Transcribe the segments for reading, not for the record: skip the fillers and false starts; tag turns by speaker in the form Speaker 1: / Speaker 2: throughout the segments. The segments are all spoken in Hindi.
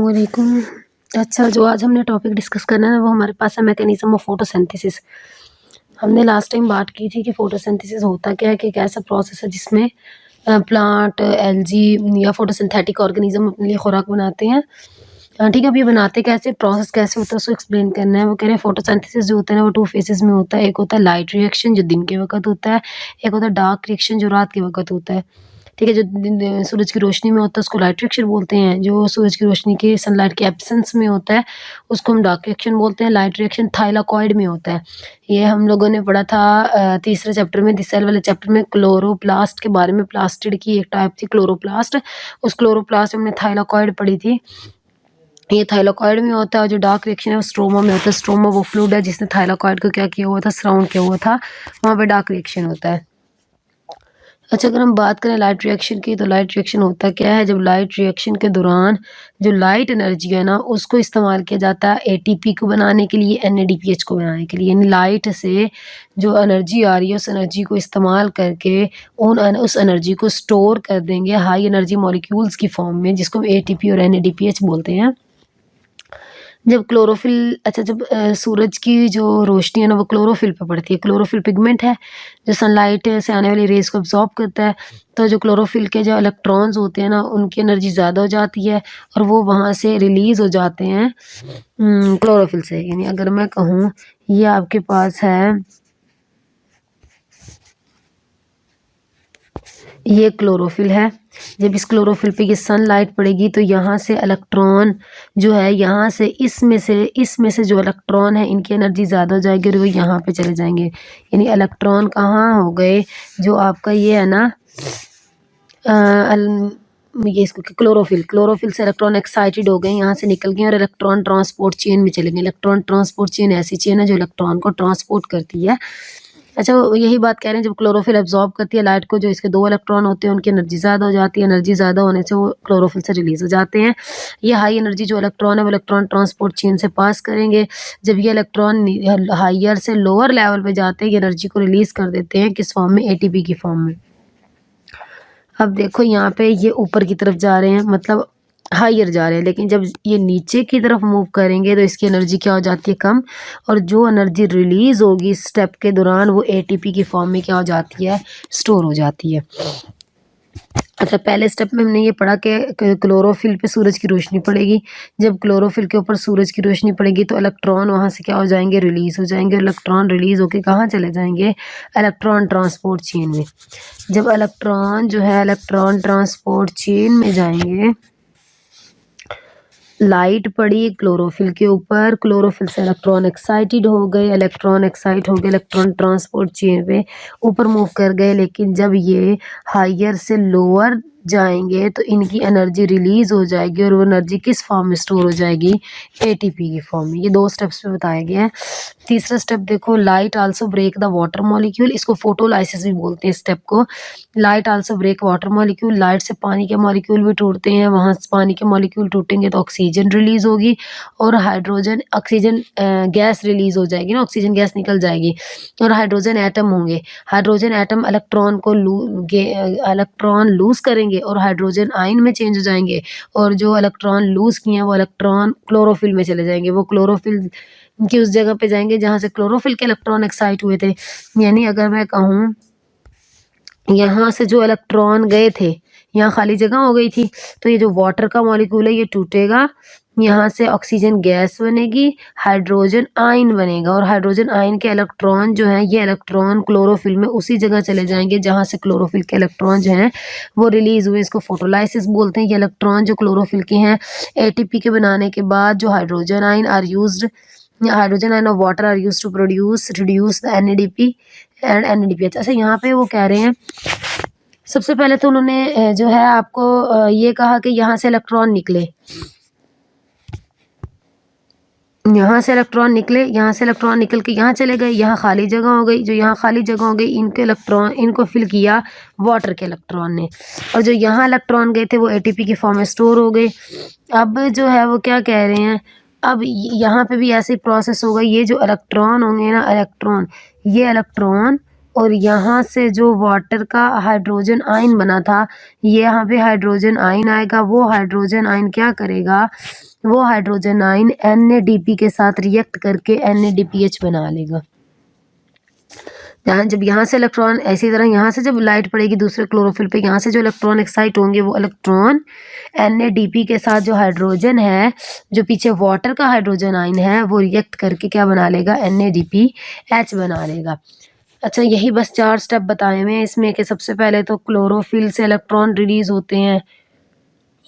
Speaker 1: अस्सलामुअलैकुम। अच्छा, जो आज हमने टॉपिक डिस्कस करना है वो हमारे पास है मैकेनिज़्म ऑफ फोटोसिंथेसिस। हमने लास्ट टाइम बात की थी कि फोटोसिंथेसिस होता क्या है, कि एक ऐसा प्रोसेस है जिसमें प्लांट, एल्गी या फोटोसिंथेटिक ऑर्गेनिज़्म अपने लिए खुराक बनाते हैं। ठीक है, अब ये बनाते कैसे, प्रोसेस कैसे होता है उसको एक्सप्लेन करना है। वो कह रहे हैं फोटोसिंथेसिस जो होता है ना वो 2 फेजेज़ में होता है। एक होता है लाइट रिएक्शन जो दिन के वक़्त होता है, एक होता है डार्क रिएक्शन जो रात के वक़्त होता है। ठीक है, जो दिन सूरज की रोशनी में होता है उसको लाइट रिएक्शन बोलते हैं, जो सूरज की रोशनी के सनलाइट के एब्सेंस में होता है उसको हम डार्क रिएक्शन बोलते हैं। लाइट रिएक्शन थाइलाकॉइड में होता है। ये हम लोगों ने पढ़ा था तीसरे चैप्टर में, सेल वाले चैप्टर में क्लोरोप्लास्ट के बारे में। प्लास्टिड की एक टाइप थी क्लोरोप्लास्ट, उस क्लोरोप्लास्ट में हमने थाइलाकॉइड पढ़ी थी। ये थाइलाकॉइड में होता है और जो डार्क रिएक्शन है वो स्ट्रोमा में होता है। स्ट्रोमा वो फ्लूइड है जिसने थाइलाकॉइड को क्या किया हुआ था, सराउंड किया हुआ था, वहाँ पे डार्क रिएक्शन होता है। अच्छा, अगर हम बात करें लाइट रिएक्शन की, तो लाइट रिएक्शन होता क्या है, जब लाइट रिएक्शन के दौरान जो लाइट एनर्जी है ना उसको इस्तेमाल किया जाता है एटीपी को बनाने के लिए, एनएडीपीएच को बनाने के लिए। यानी लाइट से जो एनर्जी आ रही है उस एनर्जी को इस्तेमाल करके उस एनर्जी को स्टोर कर देंगे हाई एनर्जी मॉलिक्यूल्स की फॉर्म में, जिसको हम एटीपी और एनएडीपीएच बोलते हैं। जब क्लोरोफिल अच्छा जब सूरज की जो रोशनी है ना वो क्लोरोफिल पे पड़ती है। क्लोरोफिल पिगमेंट है जो सनलाइट से आने वाली रेज़ को अब्ज़ॉर्ब करता है। तो जो क्लोरोफिल के जो इलेक्ट्रॉन्स होते हैं ना उनकी एनर्जी ज़्यादा हो जाती है और वो वहाँ से रिलीज़ हो जाते हैं क्लोरोफिल से। यानी अगर मैं कहूँ ये आपके पास है, ये क्लोरोफिल है। जब इस क्लोरोफिल पे ये सनलाइट पड़ेगी तो यहाँ से इलेक्ट्रॉन जो है, यहाँ से इसमें से जो इलेक्ट्रॉन है इनकी एनर्जी ज़्यादा हो जाएगी और वो यहाँ पे चले जाएंगे। यानी इलेक्ट्रॉन कहाँ हो गए, जो आपका ये है ना ये इसको क्लोरोफिल से इलेक्ट्रॉन एक्साइटेड हो गए, यहाँ से निकल गए और इलेक्ट्रॉन ट्रांसपोर्ट चेन में चले गए। इलेक्ट्रॉन ट्रांसपोर्ट चेन ऐसी चेन है जो इलेक्ट्रॉन को ट्रांसपोर्ट करती है। अच्छा, वो यही बात कह रहे हैं, जब क्लोरोफिल एब्जॉर्ब करती है लाइट को, जो इसके 2 इलेक्ट्रॉन होते हैं उनकी एनर्जी ज़्यादा हो जाती है। एनर्जी ज़्यादा होने से वो क्लोरोफिल से रिलीज़ हो जाते हैं। ये हाई एनर्जी जो इलेक्ट्रॉन है वो इलेक्ट्रॉन ट्रांसपोर्ट चेन से पास करेंगे। जब ये इलेक्ट्रॉन हाइयर से लोअर लेवल पे जाते हैं, ये एनर्जी को रिलीज़ कर देते हैं किस फॉर्म में, एटीपी की फॉर्म में। अब देखो यहाँ पे ये ऊपर की तरफ जा रहे हैं, मतलब हाइयर जा रहे हैं, लेकिन जब ये नीचे की तरफ मूव करेंगे तो इसकी एनर्जी क्या हो जाती है, कम। और जो एनर्जी रिलीज होगी इस स्टेप के दौरान वो एटीपी की फॉर्म में क्या हो जाती है, स्टोर हो जाती है। अच्छा, पहले स्टेप में हमने ये पढ़ा कि क्लोरोफिल पे सूरज की रोशनी पड़ेगी। जब क्लोरोफिल के ऊपर सूरज की रोशनी पड़ेगी तो इलेक्ट्रॉन वहाँ से क्या हो जाएंगे, रिलीज हो जाएंगे। इलेक्ट्रॉन रिलीज होके कहाँ चले जाएंगे, इलेक्ट्रॉन ट्रांसपोर्ट चेन में। जब इलेक्ट्रॉन जो है इलेक्ट्रॉन ट्रांसपोर्ट चेन में जाएंगे, लाइट पड़ी क्लोरोफिल के ऊपर, क्लोरोफिल से इलेक्ट्रॉन एक्साइटेड हो गए, इलेक्ट्रॉन एक्साइट हो गए, इलेक्ट्रॉन ट्रांसपोर्ट चेन पे ऊपर मूव कर गए। लेकिन जब ये हाइयर से लोअर जाएंगे तो इनकी एनर्जी रिलीज हो जाएगी और वो एनर्जी किस फॉर्म में स्टोर हो जाएगी, एटीपी की फॉर्म में। ये 2 स्टेप्स में बताया गया है। तीसरा स्टेप देखो, light also break the water molecule, इसको फोटोलाइसिस भी बोलते हैं इस स्टेप को। Light also break water molecule, light से पानी के मॉलिक्यूल भी टूटते हैं। वहाँ से पानी के मॉलिक्यूल टूटेंगे तो ऑक्सीजन रिलीज होगी और हाइड्रोजन ऑक्सीजन गैस रिलीज हो जाएगी ना, ऑक्सीजन गैस निकल जाएगी और हाइड्रोजन एटम होंगे। हाइड्रोजन एटम इलेक्ट्रॉन लूज करेंगे और हाइड्रोजन आयन में चेंज हो जाएंगे और जो इलेक्ट्रॉन लूज किए हैं वो इलेक्ट्रॉन क्लोरोफिल में चले जाएंगे। वो क्लोरोफिल की उस जगह पे जाएंगे जहाँ से क्लोरोफिल के इलेक्ट्रॉन एक्साइट हुए थे। यानी अगर मैं कहूँ यहाँ से जो इलेक्ट्रॉन गए थे, यहाँ खाली जगह हो गई थी, तो ये जो वाटर का मॉलिक्यूल है ये टूटेगा, यहाँ से ऑक्सीजन गैस बनेगी, हाइड्रोजन आयन बनेगा और हाइड्रोजन आयन के इलेक्ट्रॉन जो हैं ये इलेक्ट्रॉन क्लोरोफिल में उसी जगह चले जाएंगे जहाँ से क्लोरोफिल के इलेक्ट्रॉन जो हैं वो रिलीज हुए। इसको फोटोलाइसिस बोलते हैं। ये इलेक्ट्रॉन जो क्लोरोफिल के हैं एटीपी के बनाने के बाद जो hydrogen ion are used, hydrogen ion और water are used to reduce the NADP and NADPH. अच्छा, यहाँ पे वो कह रहे हैं, सबसे पहले तो उन्होंने जो है आपको ये कहा कि यहाँ से इलेक्ट्रॉन निकले, यहाँ से इलेक्ट्रॉन निकले, यहाँ से इलेक्ट्रॉन निकल के यहाँ चले गए, यहाँ खाली जगह हो गई। जो यहाँ खाली जगह हो गई इनके इलेक्ट्रॉन, इनको फिल किया वाटर के इलेक्ट्रॉन ने और जो यहाँ इलेक्ट्रॉन गए थे वो एटीपी की फॉर्म में स्टोर हो गए। अब जो है वो क्या कह रहे हैं, अब यहाँ पे भी ऐसे ही प्रोसेस होगा। ये जो इलेक्ट्रॉन होंगे ना, ये इलेक्ट्रॉन और यहाँ से जो वाटर का हाइड्रोजन आयन बना था, ये यहाँ पे हाइड्रोजन आयन आएगा। वो हाइड्रोजन आयन क्या करेगा, वो हाइड्रोजन आयन NADP के साथ रिएक्ट करके NADPH बना लेगा। जब यहाँ से इलेक्ट्रॉन, इसी तरह यहाँ से जब लाइट पड़ेगी दूसरे क्लोरोफिल पे, यहाँ से जो इलेक्ट्रॉन एक्साइट होंगे वो इलेक्ट्रॉन NADP के साथ जो हाइड्रोजन है, जो पीछे वाटर का हाइड्रोजन आयन है, वो रिएक्ट करके क्या बना लेगा, NADPH बना लेगा। अच्छा, यही बस 4 स्टेप बताए हुए हैं इसमें कि सबसे पहले तो क्लोरोफिल से इलेक्ट्रॉन रिलीज होते हैं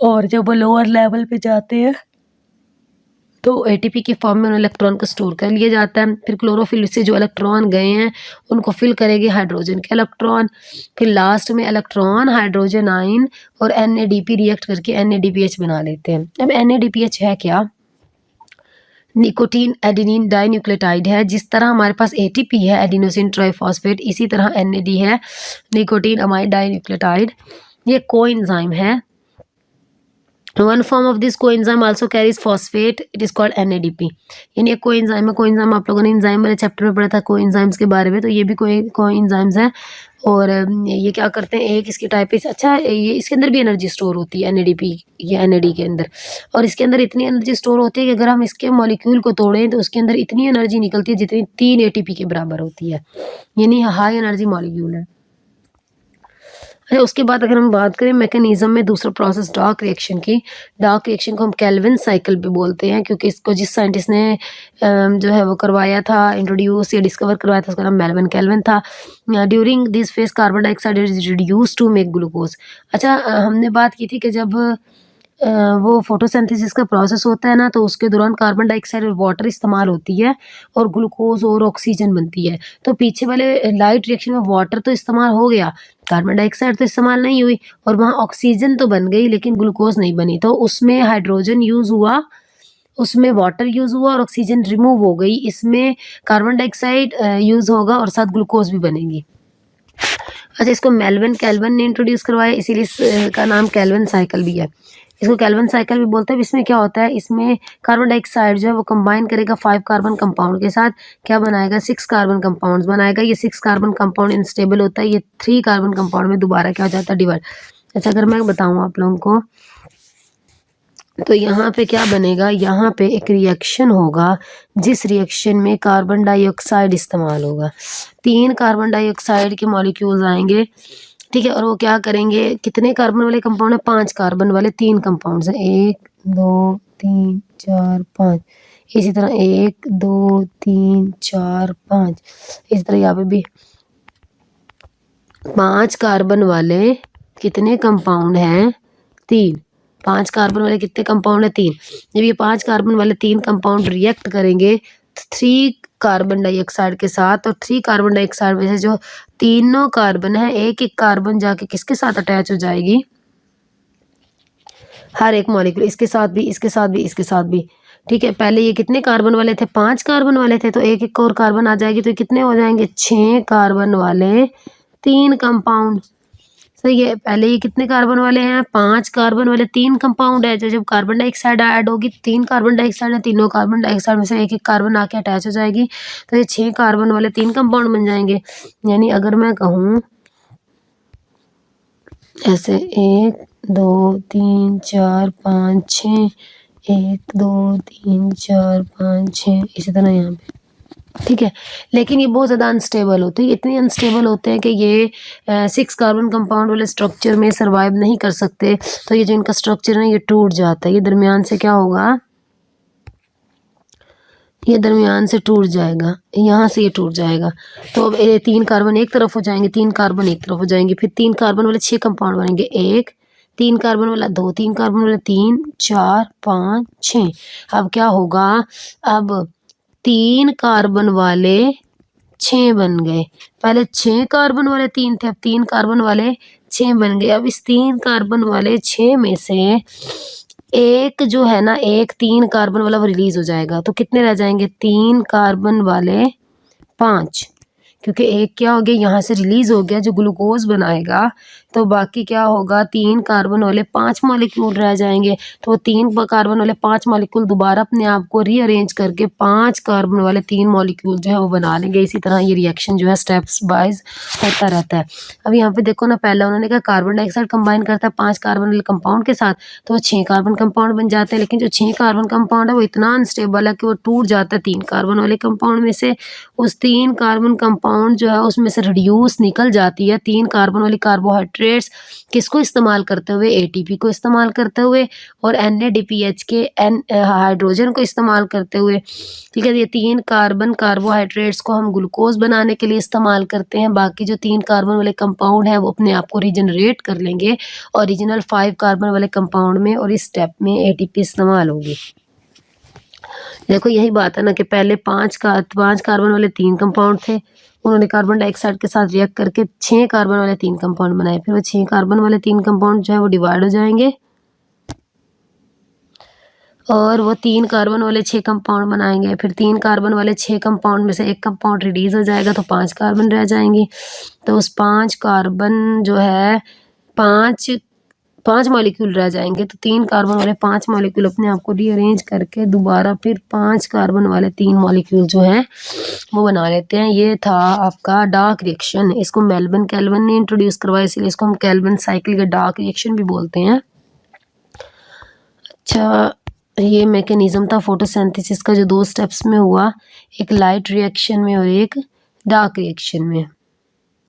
Speaker 1: और जब वो लोअर लेवल पे जाते हैं तो ATP की फॉर्म में उन इलेक्ट्रॉन को स्टोर कर लिया जाता है। फिर क्लोरोफिल से जो इलेक्ट्रॉन गए हैं उनको फिल करेंगे हाइड्रोजन के इलेक्ट्रॉन। फिर लास्ट में इलेक्ट्रॉन, हाइड्रोजन आयन और NADP रिएक्ट करके NADPH बना लेते हैं। अब NADPH है क्या, निकोटीन एडेनिन डाइन्यूक्लियोटाइड है। जिस तरह हमारे पास ATP है एडिनोसिन ट्राइफॉस्फेट, इसी तरह NAD है निकोटीन अमाइड डाइन्यूक्लियोटाइड। ये कोएंजाइम है। One form of this coenzyme also carries phosphate. It is called NADP. यानी एक कोएंजाइम है। कोएंजाइम आप लोगों ने एंजाइम वाले चैप्टर में पढ़ा था कोएंजाइम्स के बारे में, तो ये भी कोएंजाइम्स है। और ये क्या करते हैं, एक इसकी टाइप इस, अच्छा ये इसके अंदर भी एनर्जी स्टोर होती है NADP या NAD के अंदर। और इसके अंदर इतनी एनर्जी स्टोर होती है कि अगर हम इसके मॉलिक्यूल को तोड़ें तो उसके अंदर इतनी एनर्जी निकलती है जितनी 3 ATP के बराबर होती है, यानी हाई एनर्जी मॉलिक्यूल है। अच्छा, उसके बाद अगर हम बात करें मैकेनिज्म में, दूसरा प्रोसेस डार्क रिएक्शन की। डार्क रिएक्शन को हम केल्विन साइकिल भी बोलते हैं, क्योंकि इसको जिस साइंटिस्ट ने जो है वो करवाया था, इंट्रोड्यूस या डिस्कवर करवाया था, उसका नाम मेल्विन केल्विन था। During this phase carbon dioxide is reduce to make glucose. अच्छा, हमने बात की थी कि जब वो फोटोसिंथेसिस का प्रोसेस होता है ना, तो उसके दौरान कार्बन डाइऑक्साइड और वाटर इस्तेमाल होती है और ग्लूकोज और ऑक्सीजन बनती है। तो पीछे वाले लाइट रिएक्शन में वाटर तो इस्तेमाल हो गया, कार्बन डाइऑक्साइड तो इस्तेमाल नहीं हुई, और वहाँ ऑक्सीजन तो बन गई लेकिन ग्लूकोज नहीं बनी। तो उसमें हाइड्रोजन यूज़ हुआ, उसमें वाटर यूज़ हुआ और ऑक्सीजन रिमूव हो गई। इसमें कार्बन डाइऑक्साइड यूज़ होगा और साथ ग्लूकोज भी बनेगी। अच्छा, इसको मेल्विन केल्विन ने इंट्रोड्यूस करवाया, इसीलिए इसका नाम केल्विन साइकिल भी है। इसको केल्विन साइकिल भी बोलते हैं। इसमें क्या होता है, इसमें कार्बन डाइऑक्साइड जो है वो कंबाइन करेगा 5 कार्बन कंपाउंड के साथ, क्या बनाएगा, 6 कार्बन कंपाउंड्स बनाएगा। ये 6 कार्बन कंपाउंड इनस्टेबल होता है, ये 3 कार्बन कंपाउंड में दोबारा क्या हो जाता है, डिवाइड। अच्छा, अगर मैं बताऊँ आप लोगों को, तो यहाँ पे क्या बनेगा, यहाँ पे एक रिएक्शन होगा जिस रिएक्शन में कार्बन डाइऑक्साइड इस्तेमाल होगा। 3 कार्बन डाइऑक्साइड के मॉलिक्यूल्स आएंगे, ठीक है, और वो क्या करेंगे, कितने कार्बन वाले कंपाउंड है, 5 कार्बन वाले 3 कंपाउंड्स हैं, 1 2 3 4 5। इसी तरह 1 2 3 4 5। इसी तरह यहाँ पे भी 5 कार्बन वाले कितने कंपाउंड हैं, 3। 5 कार्बन वाले कितने कंपाउंड है, 3। जब ये 5 कार्बन वाले 3 कंपाउंड रिएक्ट करेंगे 3 कार्बन डाइऑक्साइड के साथ, और 3 कार्बन डाइऑक्साइड में से जो तीनों कार्बन है, एक एक कार्बन जाके किसके साथ अटैच हो जाएगी, हर एक मॉलिक्यूल, इसके साथ भी, इसके साथ भी, इसके साथ भी, ठीक है। पहले ये कितने कार्बन वाले थे, 5 कार्बन वाले थे, तो एक एक और कार्बन आ जाएगी, तो कितने हो जाएंगे, 6 कार्बन वाले 3 कंपाउंड। सही है, पहले ये कितने कार्बन वाले हैं, 5 कार्बन वाले 3 कंपाउंड है। जब कार्बन डाइऑक्साइड ऐड होगी, 3 कार्बन डाइऑक्साइड है, तीनों कार्बन डाइऑक्साइड में से एक एक कार्बन आके अटैच हो जाएगी, तो ये 6 कार्बन वाले 3 कंपाउंड बन जाएंगे। यानी अगर मैं कहूँ ऐसे 1 2 3 4 5 6, 1 2 3 4 5 6, इसी तरह यहाँ पे, ठीक है। लेकिन ये बहुत ज़्यादा अनस्टेबल होते हैं, इतने अनस्टेबल होते हैं कि ये 6 कार्बन कंपाउंड वाले स्ट्रक्चर में सर्वाइव नहीं कर सकते। तो ये जो इनका स्ट्रक्चर है ये टूट जाता है, ये दरमियान से क्या होगा, ये दरमियान से टूट जाएगा, यहाँ से ये टूट जाएगा। तो अब 3 कार्बन एक तरफ हो जाएंगे, 3 कार्बन एक तरफ हो जाएंगे, फिर 3 कार्बन वाले 6 कंपाउंड बनेंगे, 1 3 कार्बन वाला 2 3 कार्बन वाला 3 4 5 6। अब क्या होगा, अब 3 कार्बन वाले 6 बन गए, पहले 6 कार्बन वाले 3 थे, अब 3 कार्बन वाले 6 बन गए। अब इस 3 कार्बन वाले 6 में से एक जो है ना, एक 3 कार्बन वाला वो रिलीज हो जाएगा, तो कितने रह जाएंगे, 3 कार्बन वाले 5, क्योंकि एक क्या हो गया, यहाँ से रिलीज हो गया, जो ग्लूकोज बनाएगा तो बाकी क्या होगा, 3 कार्बन वाले 5 मॉलिक्यूल रह जाएंगे। तो वो 3 कार्बन वाले 5 मॉलिक्यूल दोबारा अपने आप को रीअरेंज करके 5 कार्बन वाले 3 मॉलिक्यूल जो है वो बना लेंगे। इसी तरह ये रिएक्शन जो है स्टेप्स वाइज होता रहता है। अब यहाँ पे देखो ना, पहला उन्होंने कहा कार्बन डाइऑक्साइड कंबाइन करता है 5 कार्बन वाले कंपाउंड के साथ, तो वो 6 कार्बन कंपाउंड बन जाते हैं। लेकिन जो 6 कार्बन कंपाउंड है वो इतना अनस्टेबल है कि वो टूट जाता है 3 कार्बन वाले कंपाउंड में से। उस 3 कार्बन कंपाउंड जो है उसमें से रिड्यूस निकल जाती है 3 कार्बन वाली कार्बोहाइड्रेट्स, किसको इस्तेमाल करते हुए, एटीपी को इस्तेमाल करते हुए और NADPH के हाइड्रोजन को इस्तेमाल करते हुए। ठीक है, ये 3 कार्बन कार्बोहाइड्रेट्स को हम ग्लूकोज बनाने के लिए इस्तेमाल करते हैं। बाकी जो 3 कार्बन वाले कंपाउंड हैं वो अपने आप को रीजनरेट कर लेंगे ओरिजिनल 5 कार्बन वाले कंपाउंड में, और इस स्टेप में एटीपी इस्तेमाल होगी। देखो यही बात है ना कि पहले 5 कार्बन वाले 3 कंपाउंड थे, उन्होंने कार्बन डाइऑक्साइड के साथ रिएक्ट करके 6 कार्बन वाले 3 कंपाउंड बनाए। फिर वो 6 कार्बन वाले 3 कंपाउंड जो है वो डिवाइड हो जाएंगे और वो 3 कार्बन वाले 6 कंपाउंड बनाएंगे। फिर 3 कार्बन वाले 6 कंपाउंड में से एक कंपाउंड रिड्यूस हो जाएगा तो 5 कार्बन रह जाएंगी। तो उस 5 कार्बन जो है 5 मॉलिक्यूल रह जाएंगे। तो 3 कार्बन वाले 5 मॉलिक्यूल अपने आप को रीअरेंज करके दोबारा फिर 5 कार्बन वाले 3 मॉलिक्यूल जो हैं वो बना लेते हैं। ये था आपका डार्क रिएक्शन। इसको मेल्विन केल्विन ने इंट्रोड्यूस करवाया, इसलिए इसको हम केल्विन साइकिल का डार्क रिएक्शन भी बोलते हैं। अच्छा, ये मैकेनिज्म था फोटोसिंथेसिस का जो 2 स्टेप्स में हुआ, एक लाइट रिएक्शन में और एक डार्क रिएक्शन में।